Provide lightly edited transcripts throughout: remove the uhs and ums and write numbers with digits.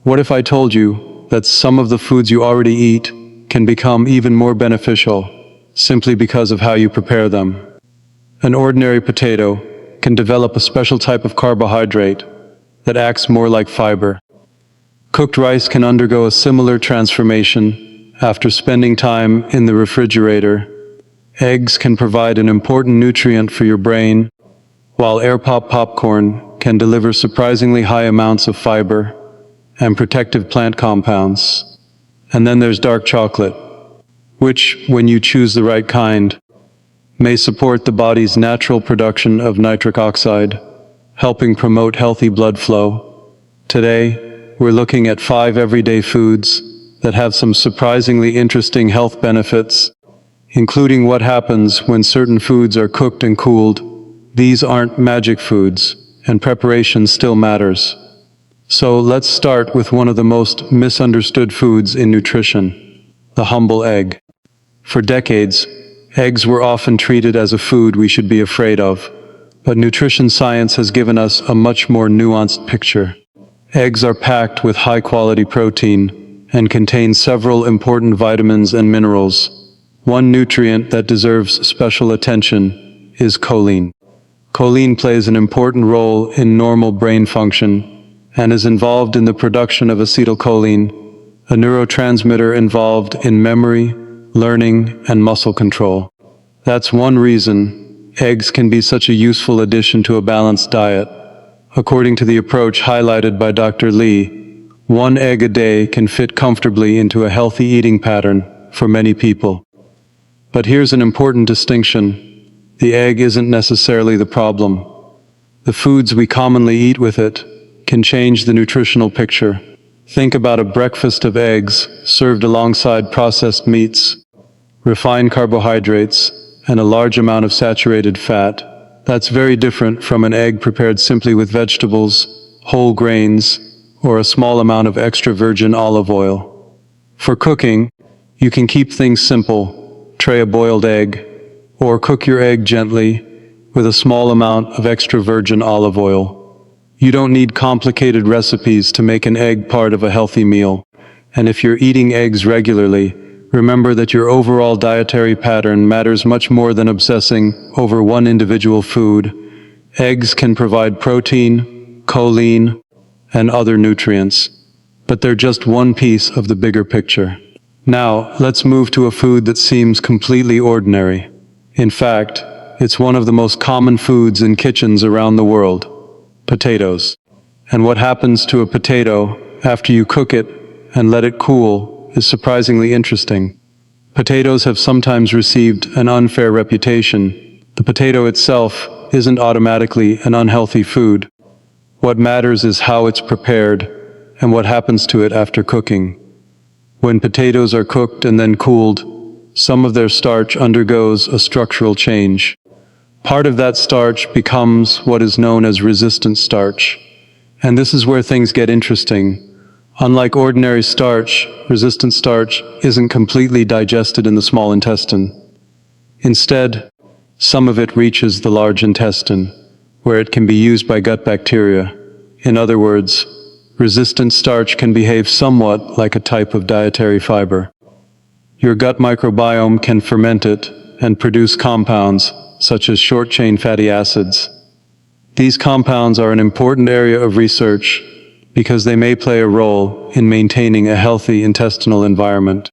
What if I told you that some of the foods you already eat can become even more beneficial simply because of how you prepare them? An ordinary potato can develop a special type of carbohydrate that acts more like fiber. Cooked rice can undergo a similar transformation after spending time in the refrigerator. Eggs can provide an important nutrient for your brain, while air-pop popcorn can deliver surprisingly high amounts of fiber and protective plant compounds. And then there's dark chocolate, which, when you choose the right kind, may support the body's natural production of nitric oxide, helping promote healthy blood flow. Today, we're looking at 5 everyday foods that have some surprisingly interesting health benefits, including what happens when certain foods are cooked and cooled. These aren't magic foods, and preparation still matters. So let's start with one of the most misunderstood foods in nutrition, the humble egg. For decades, eggs were often treated as a food we should be afraid of, but nutrition science has given us a much more nuanced picture. Eggs are packed with high-quality protein and contain several important vitamins and minerals. One nutrient that deserves special attention is choline. Choline plays an important role in normal brain function and is involved in the production of acetylcholine, a neurotransmitter involved in memory, learning, and muscle control. That's one reason eggs can be such a useful addition to a balanced diet. According to the approach highlighted by Dr. Lee, 1 egg a day can fit comfortably into a healthy eating pattern for many people. But here's an important distinction. The egg isn't necessarily the problem. The foods we commonly eat with it can change the nutritional picture. Think about a breakfast of eggs served alongside processed meats, refined carbohydrates, and a large amount of saturated fat. That's very different from an egg prepared simply with vegetables, whole grains, or a small amount of extra virgin olive oil. For cooking, you can keep things simple. Tray a boiled egg, or cook your egg gently with a small amount of extra virgin olive oil. You don't need complicated recipes to make an egg part of a healthy meal. And if you're eating eggs regularly, remember that your overall dietary pattern matters much more than obsessing over one individual food. Eggs can provide protein, choline, and other nutrients, but they're just one piece of the bigger picture. Now, let's move to a food that seems completely ordinary. In fact, it's one of the most common foods in kitchens around the world: potatoes. And what happens to a potato after you cook it and let it cool is surprisingly interesting. Potatoes have sometimes received an unfair reputation. The potato itself isn't automatically an unhealthy food. What matters is how it's prepared and what happens to it after cooking. When potatoes are cooked and then cooled, some of their starch undergoes a structural change. Part of that starch becomes what is known as resistant starch. And this is where things get interesting. Unlike ordinary starch, resistant starch isn't completely digested in the small intestine. Instead, some of it reaches the large intestine, where it can be used by gut bacteria. In other words, resistant starch can behave somewhat like a type of dietary fiber. Your gut microbiome can ferment it and produce compounds such as short-chain fatty acids. These compounds are an important area of research because they may play a role in maintaining a healthy intestinal environment.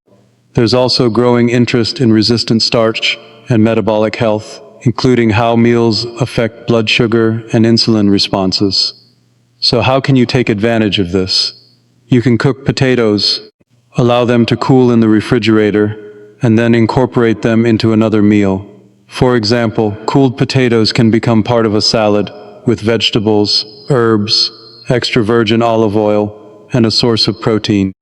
There's also growing interest in resistant starch and metabolic health, including how meals affect blood sugar and insulin responses. So how can you take advantage of this? You can cook potatoes, allow them to cool in the refrigerator, and then incorporate them into another meal. For example, cooled potatoes can become part of a salad with vegetables, herbs, extra virgin olive oil, and a source of protein.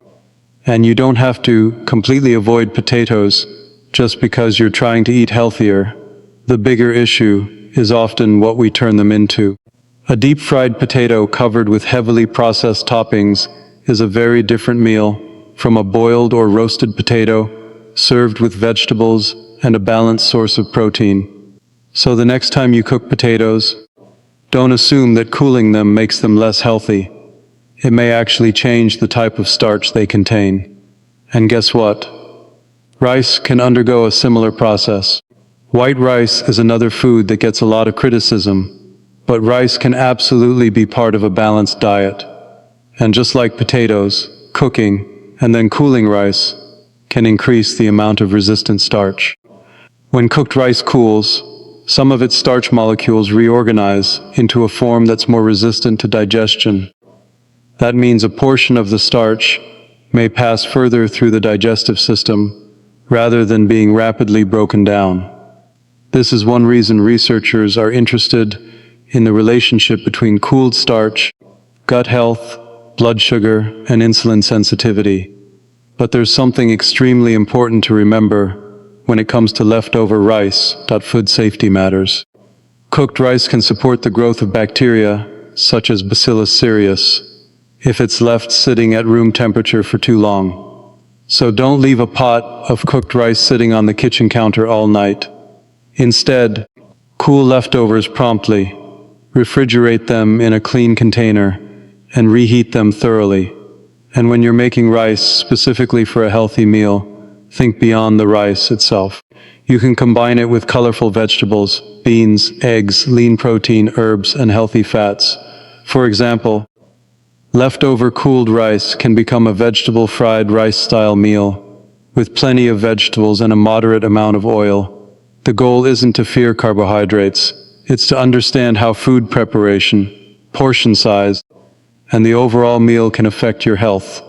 And you don't have to completely avoid potatoes just because you're trying to eat healthier. The bigger issue is often what we turn them into. A deep-fried potato covered with heavily processed toppings is a very different meal from a boiled or roasted potato served with vegetables and a balanced source of protein. So the next time you cook potatoes, don't assume that cooling them makes them less healthy. it may actually change the type of starch they contain. And guess what? Rice can undergo a similar process. White rice is another food that gets a lot of criticism, but rice can absolutely be part of a balanced diet. And just like potatoes, cooking and then cooling rice can increase the amount of resistant starch. When cooked rice cools, some of its starch molecules reorganize into a form that's more resistant to digestion. That means a portion of the starch may pass further through the digestive system rather than being rapidly broken down. This is one reason researchers are interested in the relationship between cooled starch, gut health, blood sugar, and insulin sensitivity. But there's something extremely important to remember when it comes to leftover rice. Food safety matters. Cooked rice can support the growth of bacteria, such as Bacillus cereus, if it's left sitting at room temperature for too long. So don't leave a pot of cooked rice sitting on the kitchen counter all night. Instead, cool leftovers promptly, refrigerate them in a clean container, and reheat them thoroughly. And when you're making rice specifically for a healthy meal, think beyond the rice itself. You can combine it with colorful vegetables, beans, eggs, lean protein, herbs, and healthy fats. For example, leftover cooled rice can become a vegetable fried rice-style meal, with plenty of vegetables and a moderate amount of oil. The goal isn't to fear carbohydrates, it's to understand how food preparation, portion size, and the overall meal can affect your health.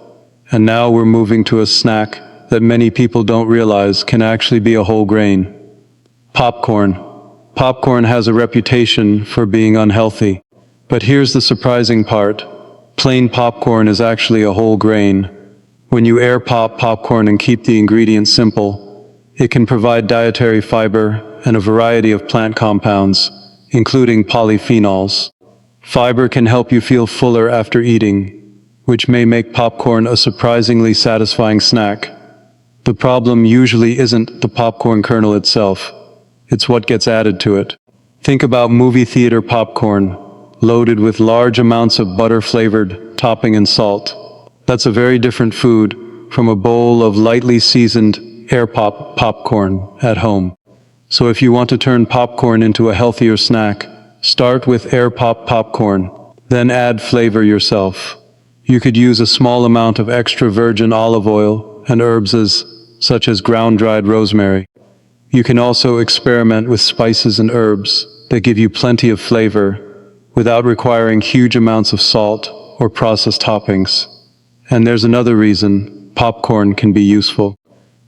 And now we're moving to a snack that many people don't realize can actually be a whole grain. Popcorn. Popcorn has a reputation for being unhealthy. But here's the surprising part. Plain popcorn is actually a whole grain. When you air pop popcorn and keep the ingredients simple, it can provide dietary fiber and a variety of plant compounds, including polyphenols. Fiber can help you feel fuller after eating, which may make popcorn a surprisingly satisfying snack. The problem usually isn't the popcorn kernel itself, it's what gets added to it. Think about movie theater popcorn, loaded with large amounts of butter-flavored topping and salt. That's a very different food from a bowl of lightly seasoned air pop popcorn at home. So if you want to turn popcorn into a healthier snack, start with air pop popcorn, then add flavor yourself. You could use a small amount of extra virgin olive oil and herbs such as ground-dried rosemary. You can also experiment with spices and herbs that give you plenty of flavor without requiring huge amounts of salt or processed toppings. And there's another reason popcorn can be useful.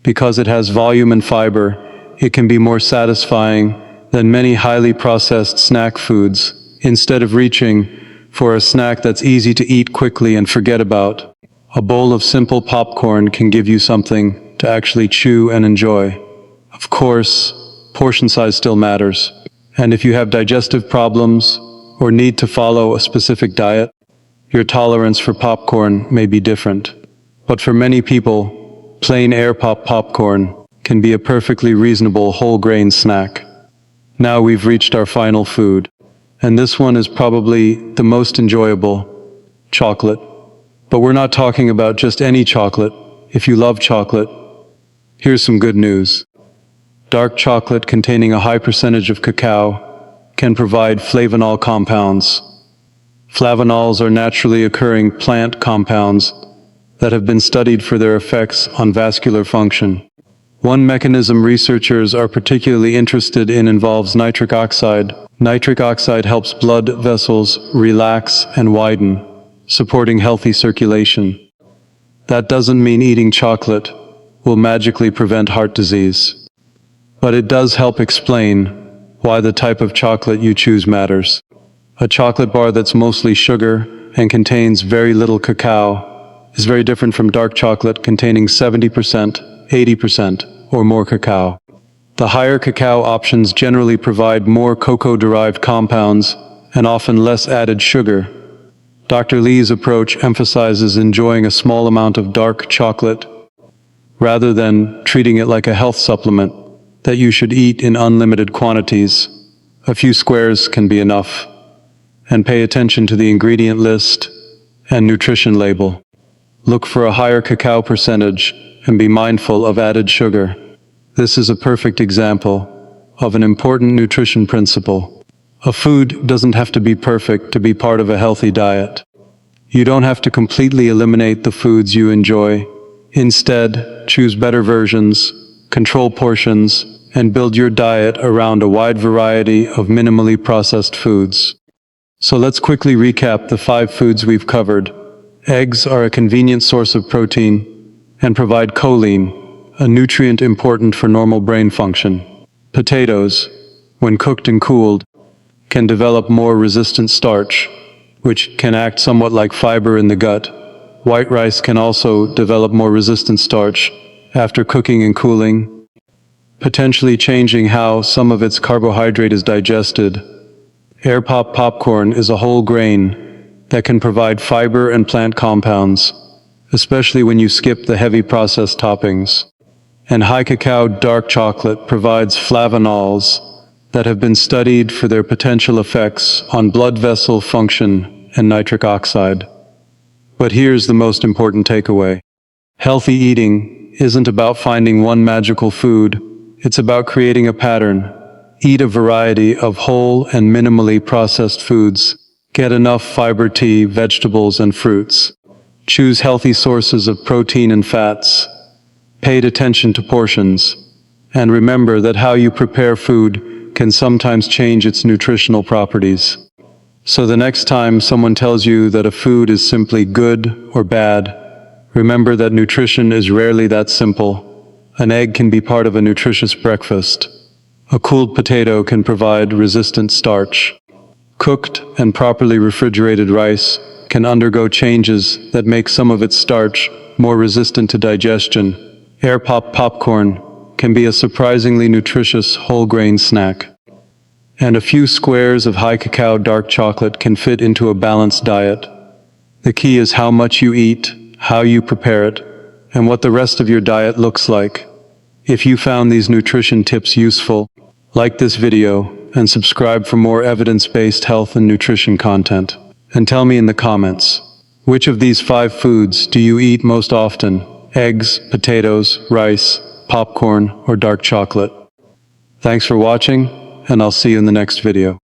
Because it has volume and fiber, it can be more satisfying than many highly processed snack foods. Instead of reaching for a snack that's easy to eat quickly and forget about, a bowl of simple popcorn can give you something to actually chew and enjoy. Of course, portion size still matters. And if you have digestive problems or need to follow a specific diet, your tolerance for popcorn may be different. But for many people, plain air pop popcorn can be a perfectly reasonable whole grain snack. Now we've reached our final food, and this one is probably the most enjoyable: chocolate. But we're not talking about just any chocolate. If you love chocolate, here's some good news. Dark chocolate containing a high percentage of cacao can provide flavanol compounds. Flavanols are naturally occurring plant compounds that have been studied for their effects on vascular function. One mechanism researchers are particularly interested in involves nitric oxide. Nitric oxide helps blood vessels relax and widen, supporting healthy circulation. That doesn't mean eating chocolate will magically prevent heart disease, but it does help explain why the type of chocolate you choose matters. A chocolate bar that's mostly sugar and contains very little cacao is very different from dark chocolate containing 70%, 80%, or more cacao. The higher cacao options generally provide more cocoa-derived compounds and often less added sugar. Dr. Lee's approach emphasizes enjoying a small amount of dark chocolate rather than treating it like a health supplement that you should eat in unlimited quantities. A few squares can be enough. And pay attention to the ingredient list and nutrition label. Look for a higher cacao percentage and be mindful of added sugar. This is a perfect example of an important nutrition principle. A food doesn't have to be perfect to be part of a healthy diet. You don't have to completely eliminate the foods you enjoy. Instead, choose better versions, control portions, and build your diet around a wide variety of minimally processed foods. So let's quickly recap the 5 foods we've covered. Eggs are a convenient source of protein and provide choline, a nutrient important for normal brain function. Potatoes, when cooked and cooled, can develop more resistant starch, which can act somewhat like fiber in the gut. White rice can also develop more resistant starch after cooking and cooling, potentially changing how some of its carbohydrate is digested. Air pop popcorn is a whole grain that can provide fiber and plant compounds, especially when you skip the heavy processed toppings. And high cacao dark chocolate provides flavanols that have been studied for their potential effects on blood vessel function and nitric oxide. But here's the most important takeaway. Healthy eating isn't about finding one magical food, it's about creating a pattern. Eat a variety of whole and minimally processed foods. Get enough fiber tea, vegetables, and fruits. Choose healthy sources of protein and fats. Pay attention to portions. And remember that how you prepare food can sometimes change its nutritional properties. So the next time someone tells you that a food is simply good or bad, remember that nutrition is rarely that simple. An egg can be part of a nutritious breakfast. A cooled potato can provide resistant starch. Cooked and properly refrigerated rice can undergo changes that make some of its starch more resistant to digestion. Air pop popcorn can be a surprisingly nutritious whole grain snack. And a few squares of high cacao dark chocolate can fit into a balanced diet. The key is how much you eat, how you prepare it, and what the rest of your diet looks like. If you found these nutrition tips useful, like this video and subscribe for more evidence-based health and nutrition content. And tell me in the comments, which of these 5 foods do you eat most often? Eggs, potatoes, rice, popcorn, or dark chocolate? Thanks for watching, and I'll see you in the next video.